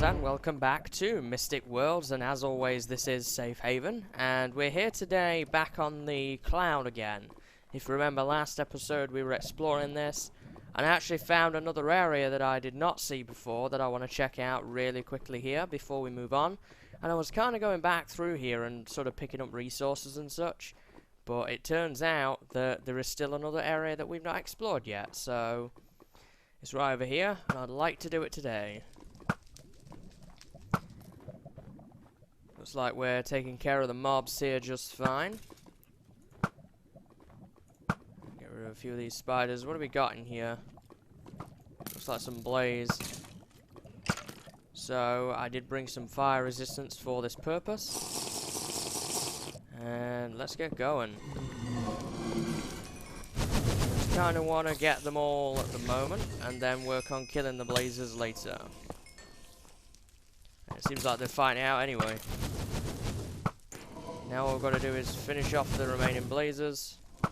guys, and welcome back to Mystic Worlds, and as always this is Safe Haven, and we're here today back on the cloud again. If you remember last episode we were exploring this, and I actually found another area that I did not see before that I want to check out really quickly here before we move on. And I was kind of going back through here and sort of picking up resources and such, but it turns out that there is still another area that we've not explored yet, so it's right over here, and I'd like to do it today. Looks like we're taking care of the mobs here just fine. Get rid of a few of these spiders. What have we got in here? Looks like some blaze. So, I did bring some fire resistance for this purpose. And let's get going. Just kind of want to get them all at the moment, and then work on killing the blazers later. It seems like they're fighting out anyway. Now all we've got to do is finish off the remaining blazers. Oh,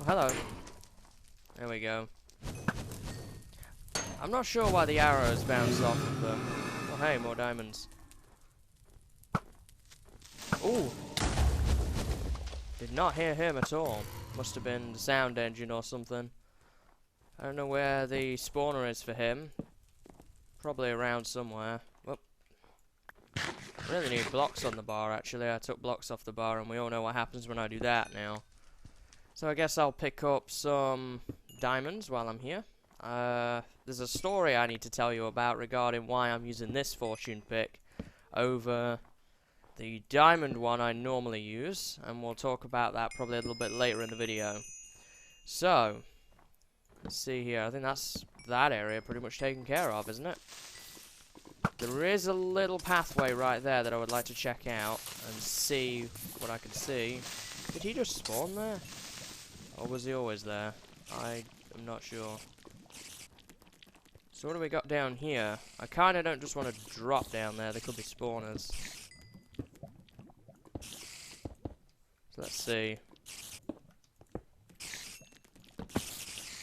hello. There we go. I'm not sure why the arrows bounce off of them. Oh, hey, more diamonds. Ooh. Did not hear him at all. Must have been the sound engine or something. I don't know where the spawner is for him. Probably around somewhere. Whoop. Really need blocks on the bar, actually. I took blocks off the bar, and we all know what happens when I do that now. So I guess I'll pick up some diamonds while I'm here. There's a story I need to tell you about regarding why I'm using this fortune pick over the diamond one I normally use, and we'll talk about that probably a little bit later in the video. So, let's see here. I think that's that area pretty much taken care of, isn't it? There is a little pathway right there that I would like to check out and see what I can see. Did he just spawn there? Or was he always there? I am not sure. So what do we got down here? I kind of don't just want to drop down there. There could be spawners. So let's see.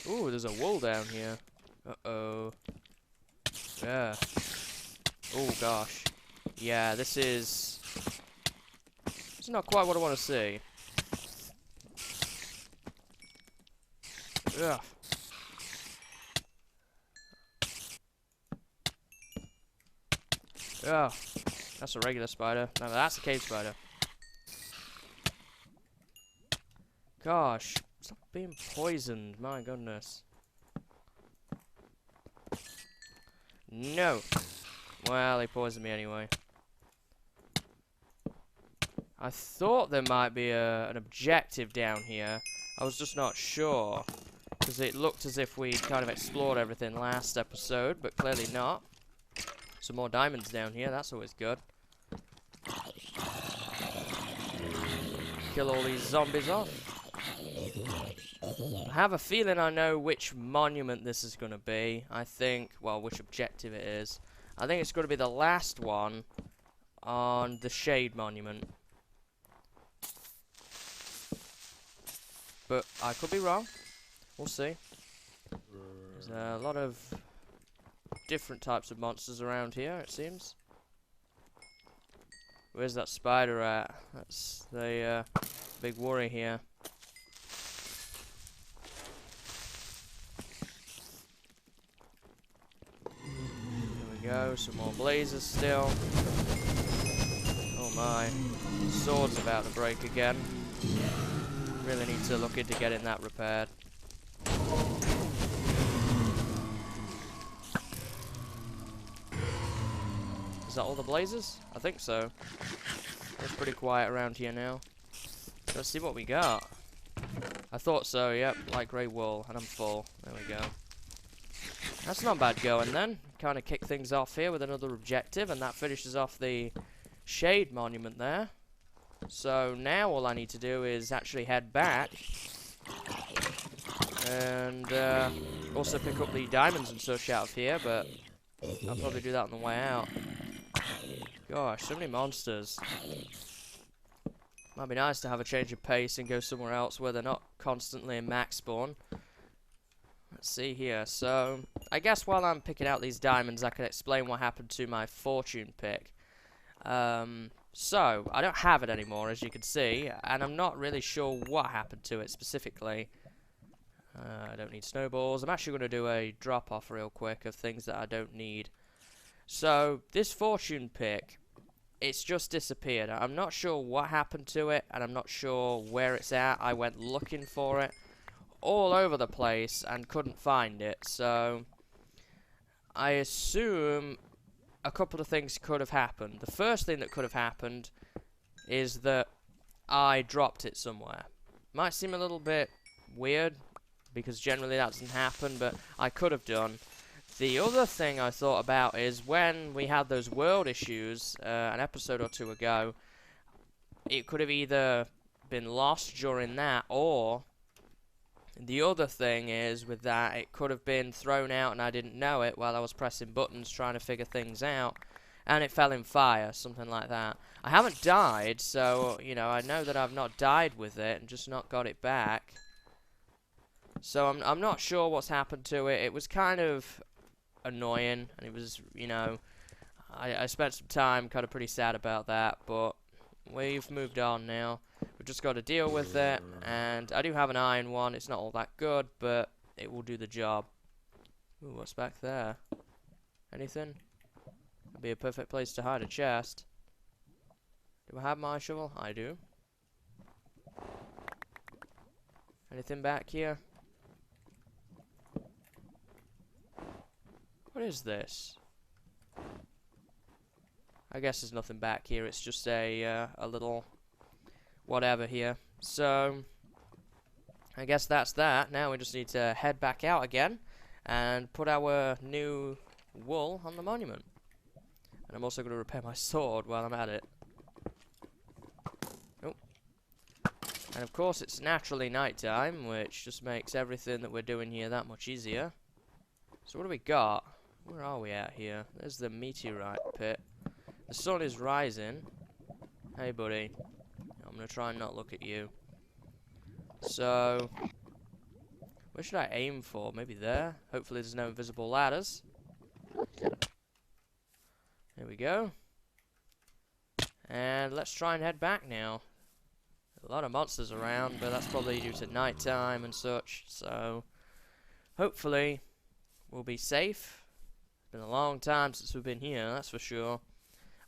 Ooh, there's a wool down here. Uh-oh. Yeah. Oh gosh. Yeah, this is not quite what I want to see. Ugh. Ugh. That's a regular spider. No, that's a cave spider. Gosh. Stop being poisoned. My goodness. No. Well, he poisoned me anyway. I thought there might be an objective down here. I was just not sure. Because it looked as if we'd kind of explored everything last episode, but clearly not. Some more diamonds down here, that's always good. Kill all these zombies off. I have a feeling I know which monument this is going to be. I think, well, which objective it is. I think it's going to be the last one on the Shade Monument. But I could be wrong. We'll see. There's a lot of different types of monsters around here, it seems. Where's that spider at? That's the big worry here. Go, some more blazes still. Oh my. The sword's about to break again. Really need to look into getting that repaired. Is that all the blazes? I think so. It's pretty quiet around here now. Let's see what we got. I thought so, yep. Light grey wool, and I'm full. There we go. That's not bad going then. Kind of kick things off here with another objective, and that finishes off the Shade Monument there. So now all I need to do is actually head back and also pick up the diamonds and such out of here, but I'll probably do that on the way out. Gosh, so many monsters. Might be nice to have a change of pace and go somewhere else where they're not constantly in max spawn. Let's see here. So, I guess while I'm picking out these diamonds, I can explain what happened to my fortune pick. So, I don't have it anymore, as you can see, and I'm not really sure what happened to it specifically. I don't need snowballs. I'm actually going to do a drop-off real quick of things that I don't need. So, this fortune pick, it's just disappeared. I'm not sure what happened to it, and I'm not sure where it's at. I went looking for it all over the place and couldn't find it, so I assume a couple of things could have happened. The first thing that could have happened is that I dropped it somewhere. Might seem a little bit weird, because generally that doesn't happen, but I could have done. The other thing I thought about is when we had those world issues an episode or two ago, it could have either been lost during that, or the other thing is with that, it could have been thrown out and I didn't know it while I was pressing buttons trying to figure things out, and it fell in fire, something like that. I haven't died, so, you know, I know that I've not died with it and just not got it back. So I'm not sure what's happened to it. It was kind of annoying, and it was, you know, I spent some time kind of pretty sad about that, but we've moved on now. We've just got to deal with it, and I do have an iron one. It's not all that good, but it will do the job. Ooh, what's back there? Anything? That'd be a perfect place to hide a chest. Do I have my shovel? I do. Anything back here? What is this? I guess there's nothing back here. It's just a little whatever here. So I guess that's that. Now we just need to head back out again and put our new wool on the monument. And I'm also going to repair my sword while I'm at it. Oh. And of course it's naturally nighttime, which just makes everything that we're doing here that much easier. So what do we got? Where are we at here? There's the meteorite pit. The sun is rising. Hey, buddy. I'm going to try and not look at you. So, where should I aim for? Maybe there? Hopefully there's no invisible ladders. There we go. And let's try and head back now. A lot of monsters around, but that's probably due to nighttime and such. So, hopefully we'll be safe. It's been a long time since we've been here, that's for sure.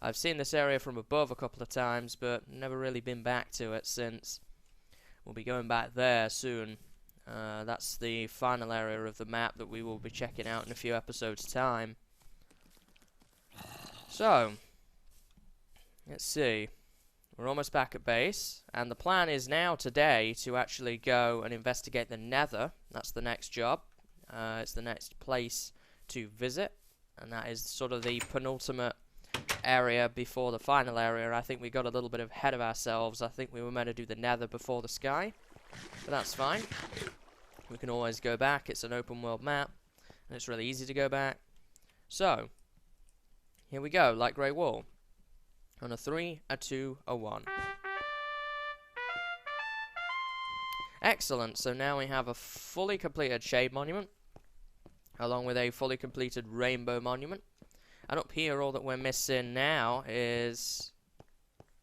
I've seen this area from above a couple of times, but never really been back to it since. We'll be going back there soon. That's the final area of the map that we will be checking out in a few episodes' time. So, let's see. We're almost back at base, and the plan is now today to actually go and investigate the Nether. That's the next job. It's the next place to visit, and that is sort of the penultimate area before the final area. I think we got a little bit ahead of ourselves. I think we were meant to do the Nether before the sky, but that's fine. We can always go back. It's an open world map, and it's really easy to go back. So, here we go, light grey wool. On a 3, a 2, a 1. Excellent, so now we have a fully completed shade monument, along with a fully completed rainbow monument. And up here, all that we're missing now is...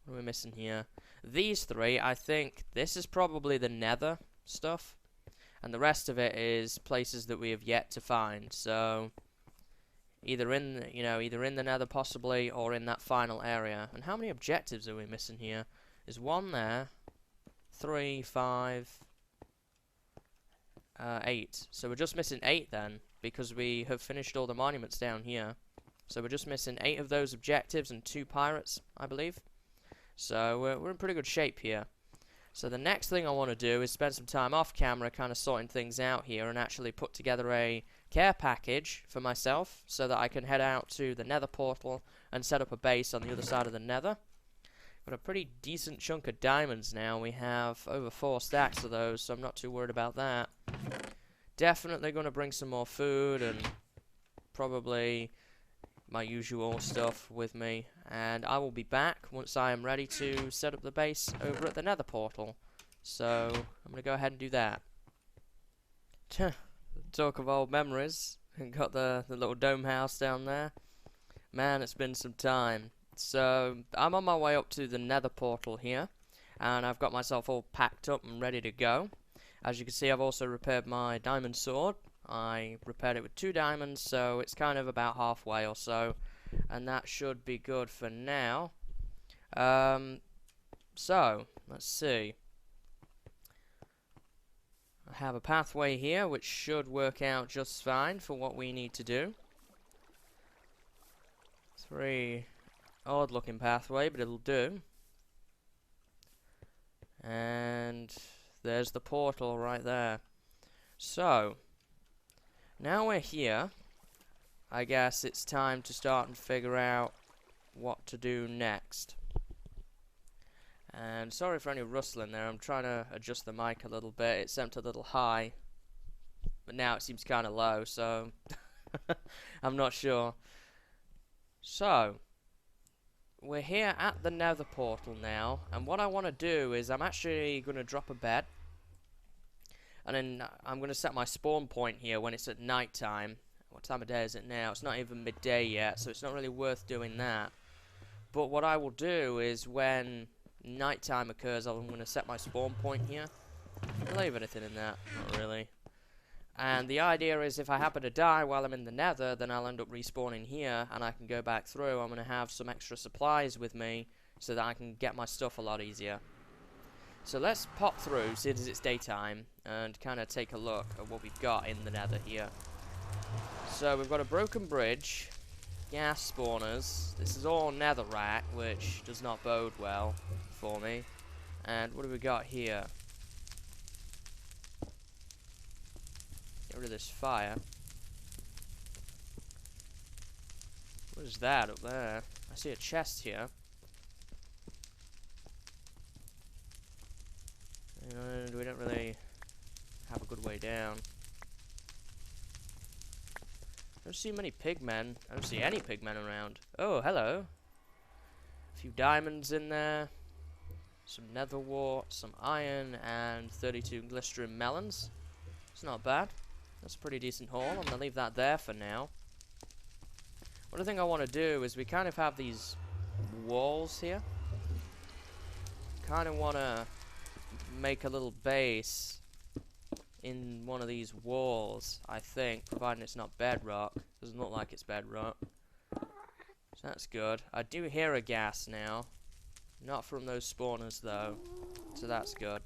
what are we missing here? These three, I think this is probably the Nether stuff. And the rest of it is places that we have yet to find. So, either in, either in the Nether possibly, or in that final area. And how many objectives are we missing here? There's 1 there. 3, 5... 8. So we're just missing 8 then, because we have finished all the monuments down here. So we're just missing 8 of those objectives and 2 pirates, I believe. So we're in pretty good shape here. So the next thing I want to do is spend some time off camera kind of sorting things out here and actually put together a care package for myself so that I can head out to the Nether portal and set up a base on the other side of the Nether. Got a pretty decent chunk of diamonds now. We have over 4 stacks of those, so I'm not too worried about that. Definitely going to bring some more food and probably my usual stuff with me, and I will be back once I am ready to set up the base over at the Nether portal. So I'm going to go ahead and do that. talk of old memories, and got the little dome house down there. Man, it's been some time. So, I'm on my way up to the Nether portal here, and I've got myself all packed up and ready to go. As you can see, I've also repaired my diamond sword. I repaired it with 2 diamonds, so it's kind of about halfway or so, and that should be good for now. So, let's see. I have a pathway here, which should work out just fine for what we need to do. It's a very odd looking pathway, but it'll do. And there's the portal right there. So, now we're here, I guess it's time to start and figure out what to do next. And sorry for any rustling there, I'm trying to adjust the mic a little bit. It seemed a little high, but now it seems kind of low, so I'm not sure. So, we're here at the Nether portal now, and what I want to do is I'm actually going to drop a bed, and then I'm going to set my spawn point here when it's at night time. What time of day is it now? It's not even midday yet, so it's not really worth doing that. But what I will do is when nighttime occurs, I'm going to set my spawn point here. Will I leave anything in that? Not really. And the idea is if I happen to die while I'm in the Nether, then I'll end up respawning here, and I can go back through. I'm going to have some extra supplies with me, so that I can get my stuff a lot easier. So let's pop through, see as it's daytime, and kind of take a look at what we've got in the Nether here. So we've got a broken bridge, gas spawners. This is all netherrack, which does not bode well for me. And what do we got here? Get rid of this fire. What is that up there? I see a chest here. And we don't really have a good way down. I don't see many pigmen. I don't see any pigmen around. Oh, hello. A few diamonds in there. Some nether wart, some iron, and 32 glistering melons. It's not bad. That's a pretty decent haul. I'm going to leave that there for now. One thing I want to do is we kind of have these walls here. Kind of want to make a little base in one of these walls, I think, providing it's not bedrock. Doesn't look like it's bedrock. So that's good. I do hear a gas now. Not from those spawners, though. So that's good.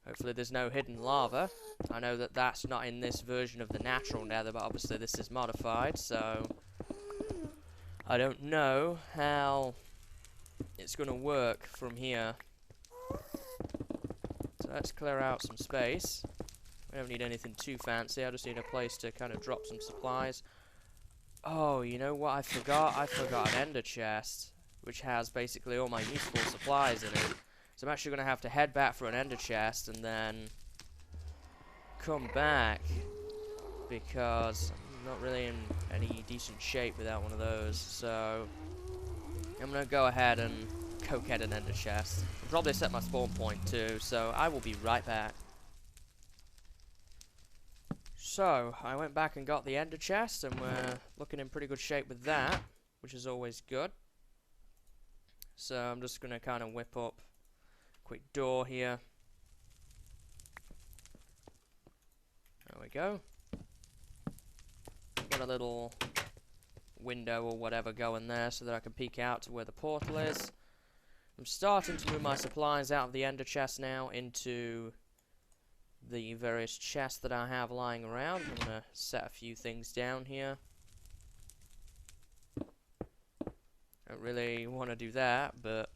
Hopefully there's no hidden lava. I know that that's not in this version of the natural Nether, but obviously this is modified, so I don't know how it's going to work from here. So let's clear out some space. We don't need anything too fancy. I just need a place to kind of drop some supplies. Oh, you know what I forgot? I forgot an ender chest, which has basically all my useful supplies in it. So I'm actually going to have to head back for an ender chest and then come back, because I'm not really in any decent shape without one of those. So I'm going to go ahead and go get an ender chest. I'll probably set my spawn point too, so I will be right back. So, I went back and got the ender chest, and we're looking in pretty good shape with that, which is always good. So, I'm just going to kind of whip up a quick door here. There we go. Got a little window or whatever going there so that I can peek out to where the portal is. I'm starting to move my supplies out of the ender chest now into the various chests that I have lying around. I'm going to set a few things down here. Don't really want to do that, but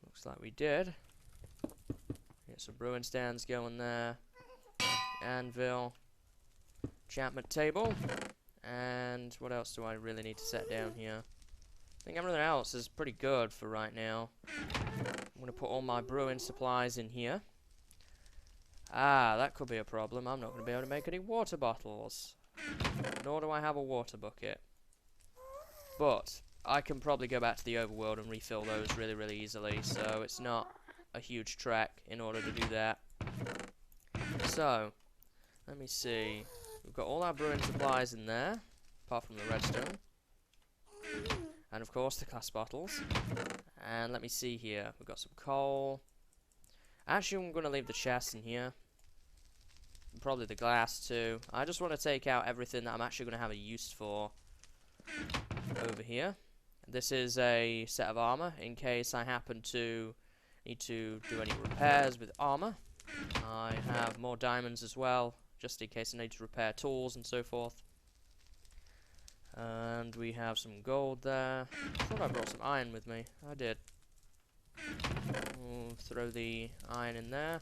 looks like we did. Get some brewing stands going there. Anvil. Enchantment table. And what else do I really need to set down here? I think everything else is pretty good for right now. I'm going to put all my brewing supplies in here. Ah, that could be a problem. I'm not going to be able to make any water bottles. Nor do I have a water bucket. But I can probably go back to the overworld and refill those really, really easily. So it's not a huge trek in order to do that. So, let me see. We've got all our brewing supplies in there, apart from the redstone. And of course the glass bottles. And let me see here. We've got some coal. Actually, I'm going to leave the chest in here. Probably the glass too. I just want to take out everything that I'm actually going to have a use for over here. This is a set of armor in case I happen to need to do any repairs with armor. I have more diamonds as well, just in case I need to repair tools and so forth. And we have some gold there. I thought I brought some iron with me. I did. We'll throw the iron in there.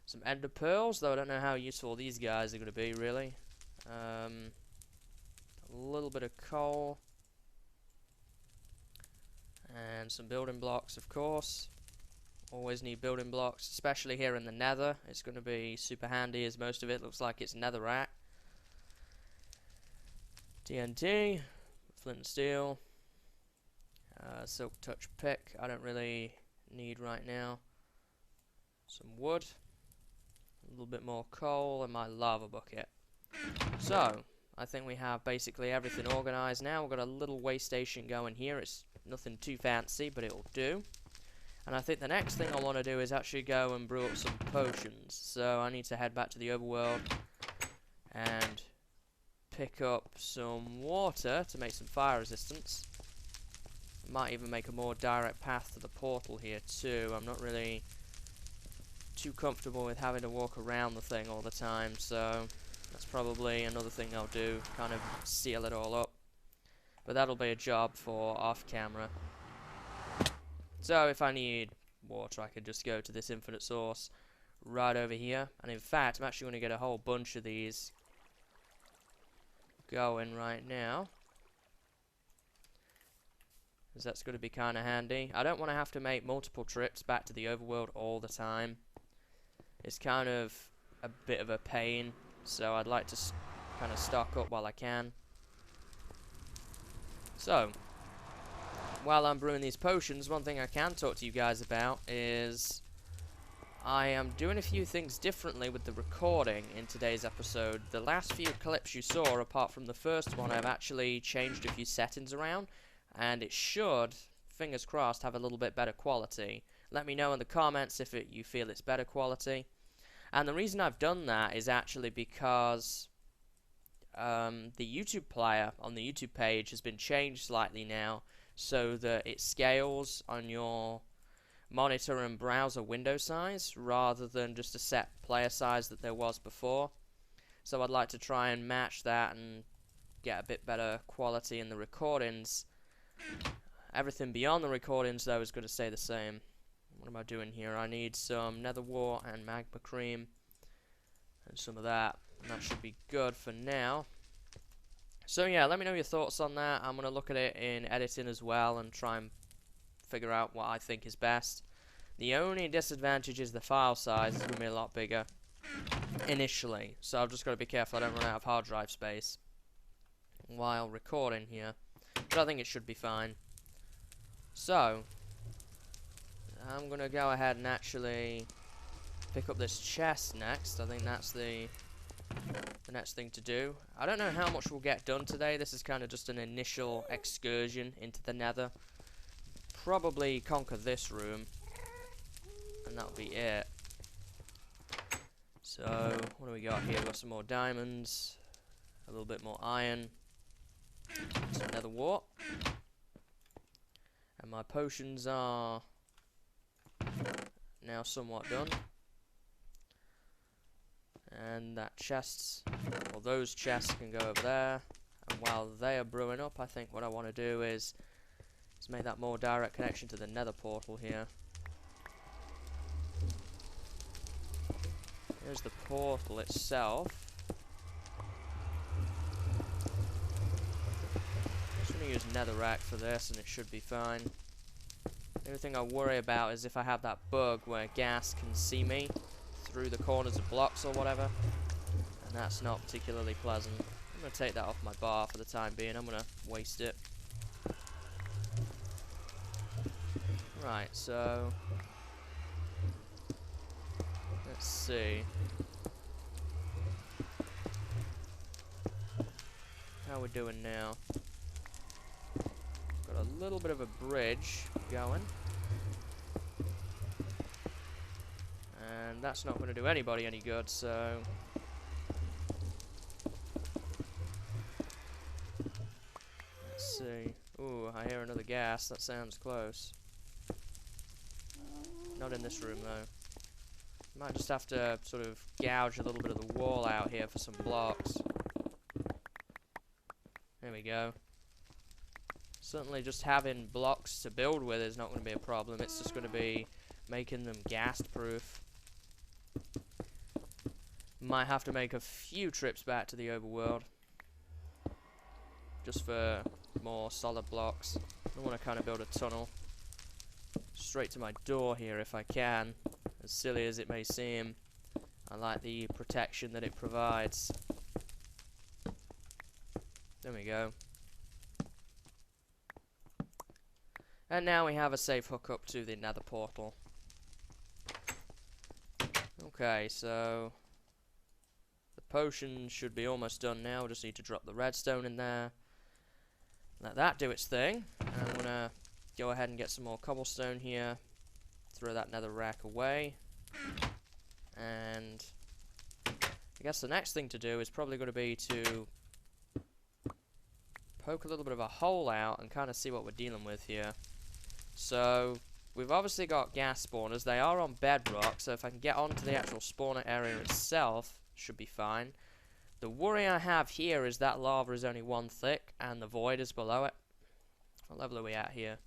Some ender pearls, though I don't know how useful these guys are going to be, really. A little bit of coal. And some building blocks, of course. Always need building blocks, especially here in the Nether. It's going to be super handy, as most of it looks like it's netherrack. TNT, flint and steel, silk touch pick. I don't really need right now. Some wood, a little bit more coal, and my lava bucket. So, I think we have basically everything organized now. We've got a little way station going here. It's nothing too fancy, but it'll do. And I think the next thing I want to do is actually go and brew up some potions. So I need to head back to the overworld and pick up some water to make some fire resistance. Might even make a more direct path to the portal here too. I'm not really too comfortable with having to walk around the thing all the time, so that's probably another thing I'll do, kind of seal it all up. But that'll be a job for off camera. So if I need water, I can just go to this infinite source right over here. And in fact, I'm actually going to get a whole bunch of these going right now, because that's going to be kind of handy. I don't want to have to make multiple trips back to the overworld all the time. It's kind of a bit of a pain, so I'd like to kind of stock up while I can. So, while I'm brewing these potions, one thing I can talk to you guys about is I am doing a few things differently with the recording in today's episode. The last few clips you saw, apart from the first one, I've actually changed a few settings around, and it should, fingers crossed, have a little bit better quality. Let me know in the comments if you feel it's better quality. And the reason I've done that is actually because the YouTube player on the YouTube page has been changed slightly now, so that it scales on your monitor and browser window size rather than just a set player size that there was before. So I'd like to try and match that and get a bit better quality in the recordings. Everything beyond the recordings, though, is going to stay the same. What am I doing here? I need some nether wart and magma cream and some of that, and that should be good for now. So yeah, let me know your thoughts on that. I'm going to look at it in editing as well and try and figure out what I think is best. The only disadvantage is the file size is going to be a lot bigger initially, so I've just got to be careful I don't run out of hard drive space while recording here, but I think it should be fine. So I'm going to go ahead and actually pick up this chest next. I think that's the next thing to do. I don't know how much we'll get done today. This is kind of just an initial excursion into the Nether. Probably conquer this room, and that'll be it. So what do we got here? We've got some more diamonds, a little bit more iron, some nether wart, and my potions are now somewhat done. And that chests, well, those chests can go over there. And while they are brewing up, I think what I want to do is make that more direct connection to the nether portal here. Here's the portal itself. Just going to use netherrack for this, and it should be fine. The only thing I worry about is if I have that bug where gas can see me through the corners of blocks or whatever, and that's not particularly pleasant. I'm going to take that off my bar for the time being. I'm going to waste it. Right, so Let's see. How we doing now? Got a little bit of a bridge going. And that's not going to do anybody any good, so... Let's see. Ooh, I hear another gas. That sounds close. Not in this room, though. Might just have to sort of gouge a little bit of the wall out here for some blocks. There we go. Certainly just having blocks to build with is not going to be a problem. It's just going to be making them gas-proof. Might have to make a few trips back to the overworld. Just for more solid blocks. I want to kind of build a tunnel straight to my door here if I can. As silly as it may seem, I like the protection that it provides. There we go. And now we have a safe hookup to the Nether portal. Okay, so the potion should be almost done now. We just need to drop the redstone in there. Let that do its thing. And I'm gonna go ahead and get some more cobblestone here. Throw that nether rack away. And I guess the next thing to do is probably going to be to poke a little bit of a hole out and kind of see what we're dealing with here. So we've obviously got gas spawners. They are on bedrock, so if I can get onto the actual spawner area itself, should be fine. The worry I have here is that lava is only 1 thick and the void is below it. What level are we at here?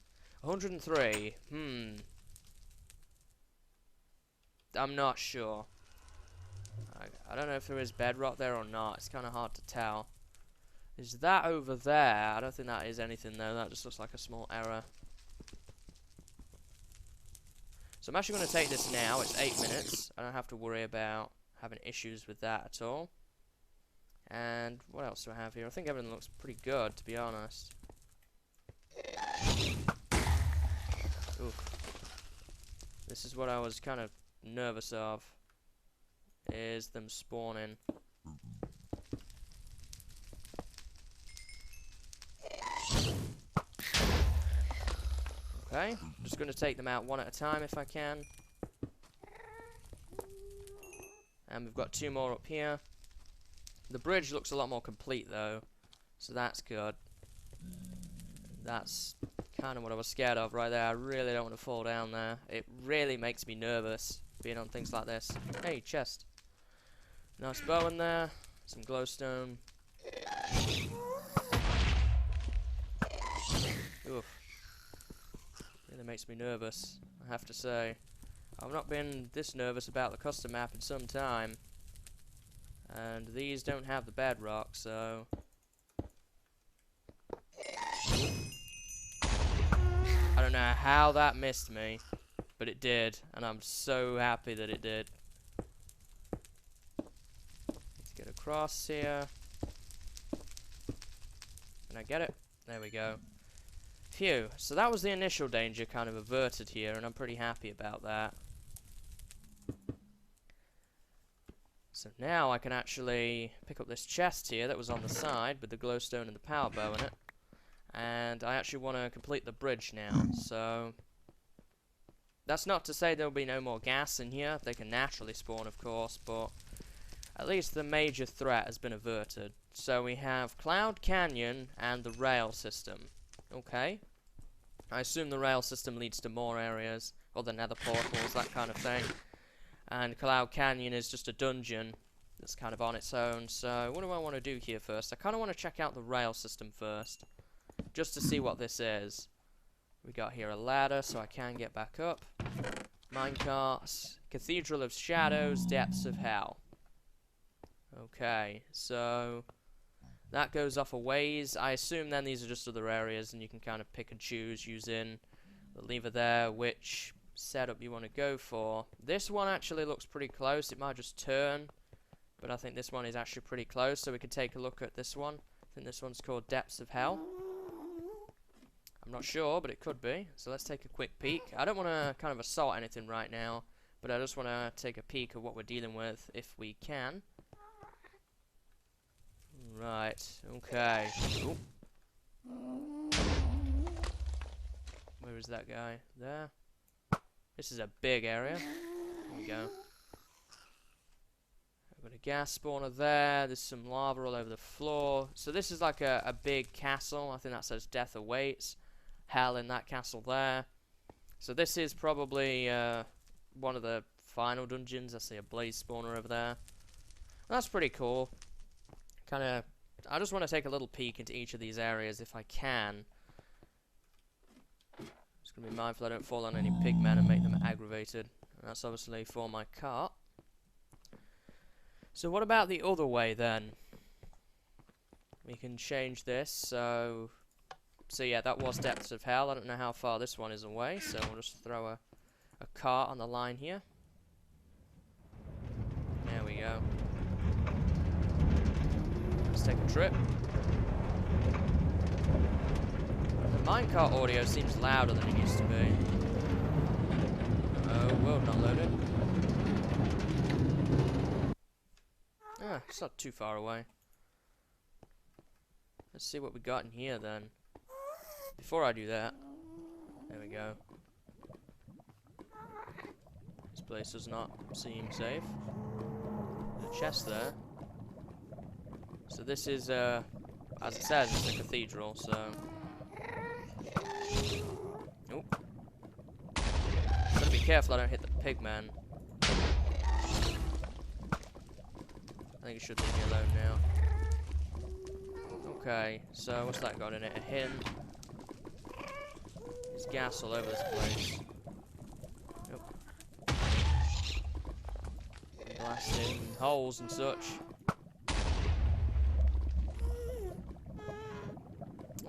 103. I'm not sure. I don't know if there is bedrock there or not. It's kind of hard to tell. Is that over there? I don't think that is anything though. That just looks like a small error. So I'm actually going to take this now. It's 8 minutes. I don't have to worry about having issues with that at all. And what else do I have here? I think everything looks pretty good, to be honest. Oof. This is what I was kind of nervous of, is them spawning. Okay, I'm just going to take them out one at a time if I can. And we've got 2 more up here. The bridge looks a lot more complete though, so that's good. That's kind of what I was scared of right there. I really don't want to fall down there. It really makes me nervous being on things like this. Hey, chest. Nice bow in there. Some glowstone. Oof. Really makes me nervous, I have to say. I've not been this nervous about the custom map in some time. And these don't have the bedrock, so... I don't know how that missed me, but it did, and I'm so happy that it did. Let's get across here. Can I get it? There we go. Phew, so that was the initial danger kind of averted here, and I'm pretty happy about that. So now I can actually pick up this chest here that was on the side with the glowstone and the power bow in it. And I actually want to complete the bridge now, so... That's not to say there'll be no more gas in here. They can naturally spawn, of course, but at least the major threat has been averted. So we have Cloud Canyon and the rail system. Okay. I assume the rail system leads to more areas, or the nether portals, that kind of thing. And Cloud Canyon is just a dungeon that's kind of on its own. So what do I want to do here first? I kind of want to check out the rail system first, just to see what this is. We got here a ladder, so I can get back up. Minecarts. Cathedral of Shadows, Depths of Hell. Okay, so that goes off a ways. I assume then these are just other areas, and you can kind of pick and choose using the lever there, which setup you want to go for. This one actually looks pretty close. It might just turn, but I think this one is actually pretty close, so we can take a look at this one. I think this one's called Depths of Hell. I'm not sure, but it could be. So let's take a quick peek. I don't want to kind of assault anything right now, but I just want to take a peek at what we're dealing with, if we can. Right, okay. Ooh. Where is that guy? There. This is a big area. There we go. I've got a gas spawner there. There's some lava all over the floor. So this is like a big castle. I think that says death awaits. Hell in that castle there. So this is probably one of the final dungeons. I see a blaze spawner over there. That's pretty cool. I just want to take a little peek into each of these areas if I can. Just going to be mindful I don't fall on any pigmen and make them aggravated. And that's obviously for my cart. So what about the other way then? We can change this. So yeah, that was Depths of Hell. I don't know how far this one is away, so we'll just throw a cart on the line here. There we go. Let's take a trip. The minecart audio seems louder than it used to be. Oh, world not loaded. Ah, it's not too far away. Let's see what we got in here then. Before I do that, there we go. This place does not seem safe. There's a chest there. So this is, as it says, it's a cathedral, so... Oh. Gotta be careful I don't hit the pigman. I think you should leave me alone now. Okay, so what's that got in it? A hint. There's gas all over this place. Nope. Blasting holes and such.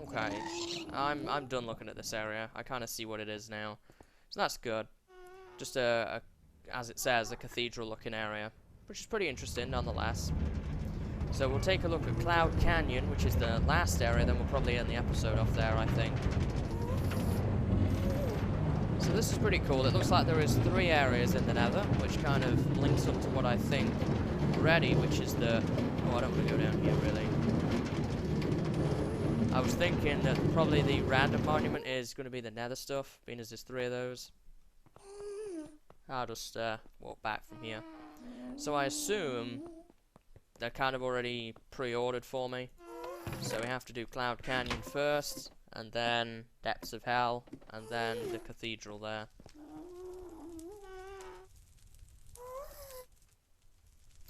Okay, I'm done looking at this area. I kind of see what it is now, so that's good. Just as it says, a cathedral-looking area, which is pretty interesting nonetheless. So we'll take a look at Cloud Canyon, which is the last area. Then we'll probably end the episode off there, I think. So this is pretty cool. It looks like there is 3 areas in the Nether, which kind of links up to what I think already, which is the... Oh, I don't want to go down here really. I was thinking that probably the random monument is going to be the Nether stuff, being as there's 3 of those. I'll just walk back from here. So I assume they're kind of already pre-ordered for me. So we have to do Cloud Canyon first, and then Depths of Hell, and then the cathedral there.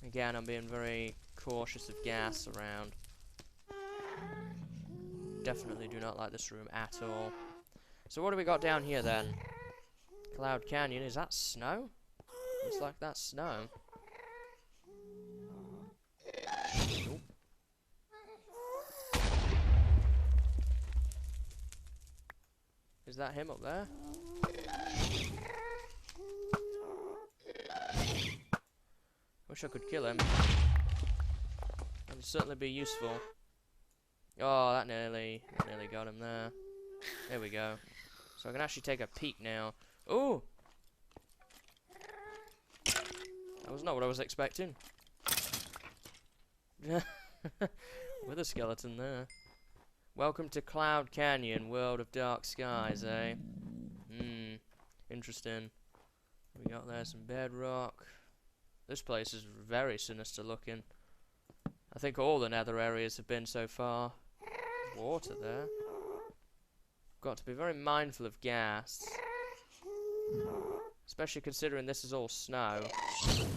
Again, I'm being very cautious of gas around. Definitely do not like this room at all. So what do we got down here then? Cloud Canyon, is that snow? Looks like that's snow. Nope. Is that him up there? Wish I could kill him. That would certainly be useful. Oh, that nearly got him there. There we go. So I can actually take a peek now. Ooh! That was not what I was expecting. With a skeleton there. Welcome to Cloud Canyon, world of dark skies, eh? Interesting. We got there some bedrock. This place is very sinister looking. I think all the Nether areas have been so far. Water there. Got to be very mindful of gas. Especially considering this is all snow.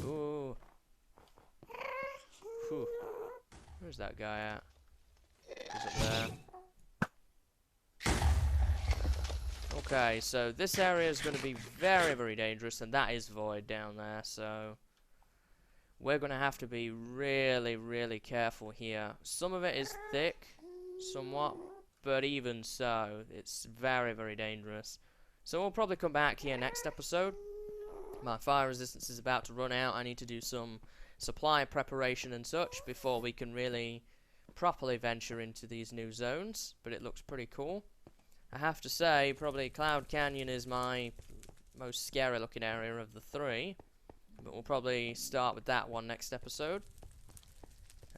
Ooh. Whew. Where's that guy at? He's up there. Okay, so this area is going to be very, very dangerous, and that is void down there, so we're going to have to be really, really careful here. Some of it is thick, somewhat, but even so, it's very, very dangerous. So we'll probably come back here next episode. My fire resistance is about to run out. I need to do some supply preparation and such before we can really properly venture into these new zones, but it looks pretty cool. I have to say, probably Cloud Canyon is my most scary looking area of the three. But we'll probably start with that one next episode.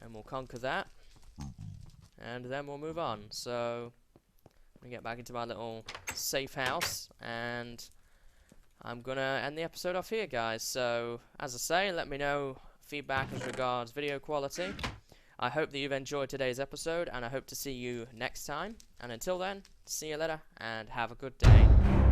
And we'll conquer that. And then we'll move on. So, I'm going to get back into my little safe house. And I'm going to end the episode off here, guys. So, as I say, let me know feedback as regards video quality. I hope that you've enjoyed today's episode. And I hope to see you next time. And until then, see you later. And have a good day.